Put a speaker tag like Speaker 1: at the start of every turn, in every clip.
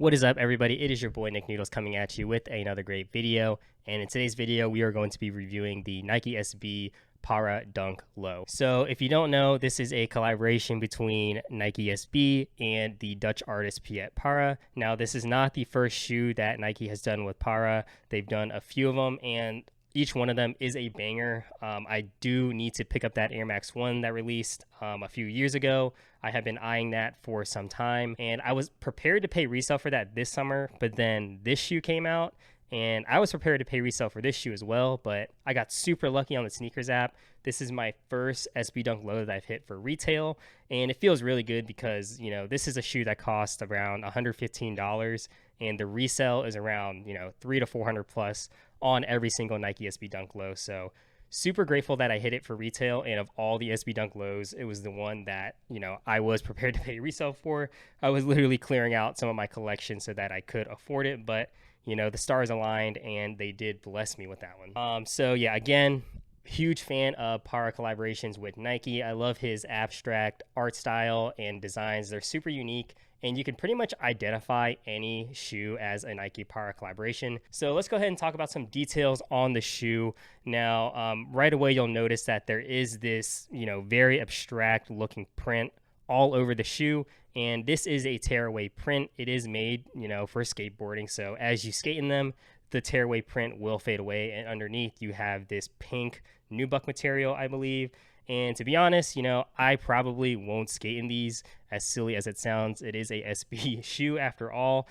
Speaker 1: What is up, everybody? It is your boy Nick Noodles coming at you with another great video. And in today's video, we are going to be reviewing the Nike SB Parra Dunk Low. So if you don't know, this is a collaboration between Nike SB and the Dutch artist Piet Parra. Now, this is not the first shoe that Nike has done with Parra. They've done a few of them, and each one of them is a banger. I do need to pick up that Air Max 1 that released a few years ago. I have been eyeing that for some time, and I was prepared to pay resale for that this summer, but then this shoe came out, and I was prepared to pay resale for this shoe as well, but I got super lucky on the sneakers app. This is my first SB Dunk Low that I've hit for retail, and it feels really good because, you know, this is a shoe that costs around $115, and the resale is around, you know, $300 to $400 plus on every single Nike SB Dunk Low. So super grateful that I hit it for retail, and of all the SB Dunk Lows, it was the one that, you know, I was prepared to pay resale for. I was literally clearing out some of my collection so that I could afford it, but you know, the stars aligned and they did bless me with that one. So yeah, again, huge fan of Parra collaborations with Nike. I love his abstract art style and designs. They're super unique, and you can pretty much identify any shoe as a Nike Parra collaboration. So let's go ahead and talk about some details on the shoe. Now, right away, you'll notice that there is this, you know, very abstract looking print all over the shoe, and this is a tearaway print. It is made, you know, for skateboarding, so as you skate in them, the tearaway print will fade away, and underneath you have this pink nubuck material, I believe. And to be honest, you know, I probably won't skate in these, as silly as it sounds. It is a SB shoe after all.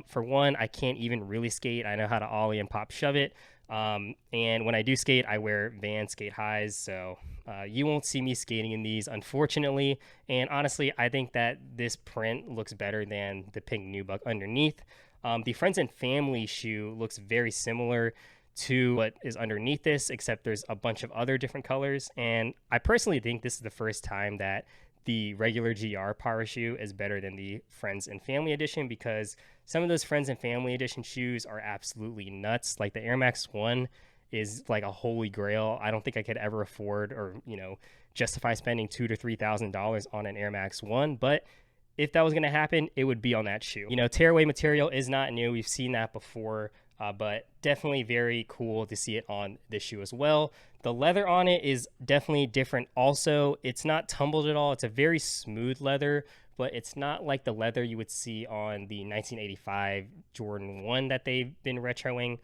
Speaker 1: For one, I can't even really skate. I know how to ollie and pop shove it. And when I do skate, I wear Vans skate highs, so you won't see me skating in these, unfortunately. And honestly, I think that this print looks better than the pink nubuck underneath. The Friends and Family shoe looks very similar to what is underneath this, except there's a bunch of other different colors. And I personally think this is the first time that the regular GR Parra shoe is better than the Friends and Family edition, because some of those Friends and Family edition shoes are absolutely nuts. Like the Air Max 1 is like a holy grail. I don't think I could ever afford or, you know, justify spending $2,000 to $3,000 on an Air Max 1, but if that was going to happen, it would be on that shoe. You know, tearaway material is not new. We've seen that before, but definitely very cool to see it on this shoe as well. The leather on it is definitely different also. It's not tumbled at all. It's a very smooth leather, but it's not like the leather you would see on the 1985 Jordan 1 that they've been retroing.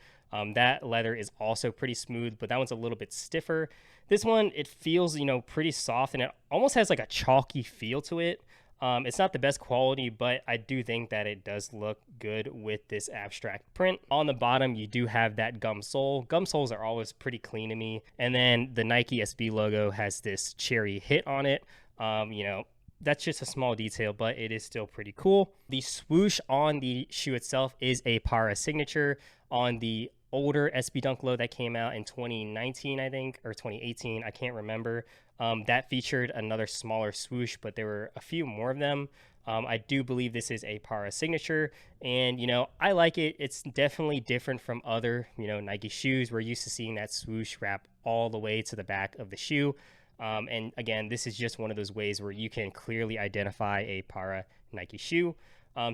Speaker 1: That leather is also pretty smooth, but that one's a little bit stiffer. This one, it feels, you know, pretty soft, and it almost has like a chalky feel to it. It's not the best quality, but I do think that it does look good with this abstract print. On the bottom, you do have that gum sole. Gum soles are always pretty clean to me. And then the Nike SB logo has this cherry hit on it. You know, that's just a small detail, but it is still pretty cool. The swoosh on the shoe itself is a Parra signature. On the older SB Dunk Low that came out in 2019, I think, or 2018, I can't remember. That featured another smaller swoosh, but there were a few more of them. I do believe this is a Parra signature, and, you know, I like it. It's definitely different from other, you know, Nike shoes. We're used to seeing that swoosh wrap all the way to the back of the shoe. And again, this is just one of those ways where you can clearly identify a Parra Nike shoe.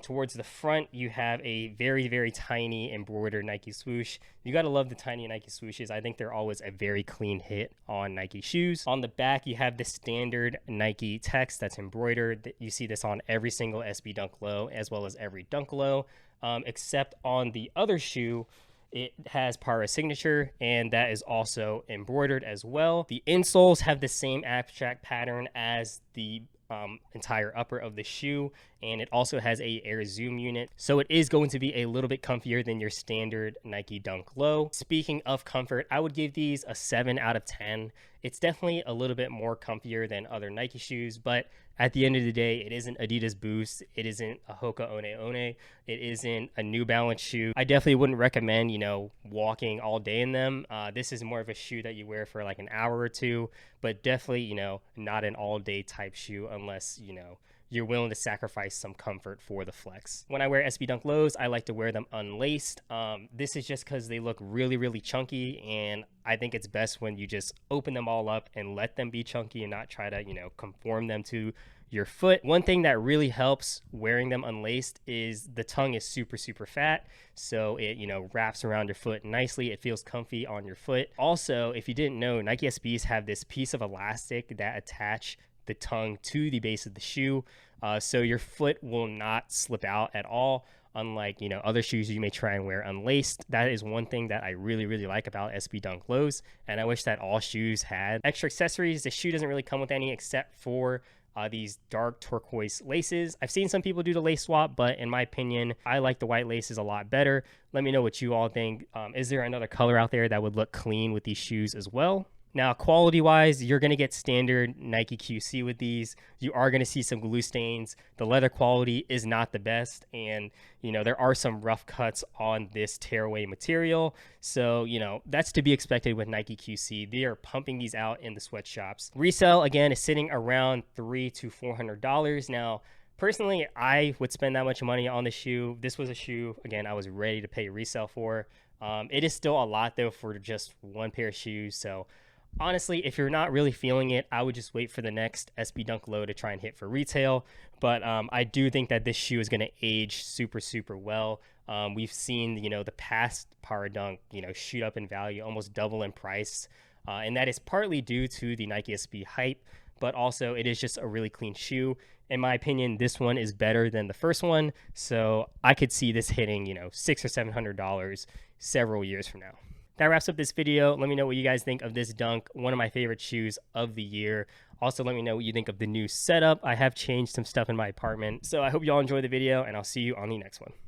Speaker 1: Towards the front, you have a very, very tiny embroidered Nike swoosh. You got to love the tiny Nike swooshes. I think they're always a very clean hit on Nike shoes. On the back, you have the standard Nike text that's embroidered. You see this on every single SB Dunk Low, as well as every Dunk Low, except on the other shoe, it has Parra signature, and that is also embroidered as well. The insoles have the same abstract pattern as the entire upper of the shoe, and it also has a air zoom unit, so it is going to be a little bit comfier than your standard Nike Dunk Low. Speaking of comfort, I would give these a 7 out of 10. It's definitely a little bit more comfier than other Nike shoes, but at the end of the day, it isn't Adidas Boost, it isn't a Hoka One One, it isn't a New Balance shoe. I definitely wouldn't recommend, you know, walking all day in them. This is more of a shoe that you wear for like an hour or two, but definitely, you know, not an all day type shoe unless, you know, you're willing to sacrifice some comfort for the flex. When I wear SB Dunk Lows, I like to wear them unlaced. This is just because they look really, really chunky, and I think it's best when you just open them all up and let them be chunky and not try to, you know, conform them to your foot. One thing that really helps wearing them unlaced is the tongue is super, super fat. So it, wraps around your foot nicely. It feels comfy on your foot. Also, if you didn't know, Nike SBs have this piece of elastic that attach the tongue to the base of the shoe. So your foot will not slip out at all. Unlike, other shoes you may try and wear unlaced. That is one thing that I really, really like about SB Dunk Lows. And I wish that all shoes had extra accessories. The shoe doesn't really come with any except for these dark turquoise laces. I've seen some people do the lace swap, but in my opinion, I like the white laces a lot better. Let me know what you all think. Is there another color out there that would look clean with these shoes as well? Now, quality-wise, you're going to get standard Nike QC with these. You are going to see some glue stains. The leather quality is not the best, and, there are some rough cuts on this tearaway material. So, that's to be expected with Nike QC. They are pumping these out in the sweatshops. Resale, again, is sitting around $300 to $400. Now, personally, I would spend that much money on the shoe. This was a shoe, again, I was ready to pay resale for. It is still a lot, though, for just one pair of shoes, so honestly, if you're not really feeling it, I would just wait for the next SB Dunk Low to try and hit for retail. But I do think that this shoe is going to age super, super well. We've seen, the past Parra Dunk, shoot up in value, almost double in price. And that is partly due to the Nike SB hype, but also it is just a really clean shoe. In my opinion, this one is better than the first one. So I could see this hitting, $600 or $700 several years from now. That wraps up this video. Let me know what you guys think of this dunk, one of my favorite shoes of the year. Also, let me know what you think of the new setup. I have changed some stuff in my apartment. So I hope you all enjoyed the video, and I'll see you on the next one.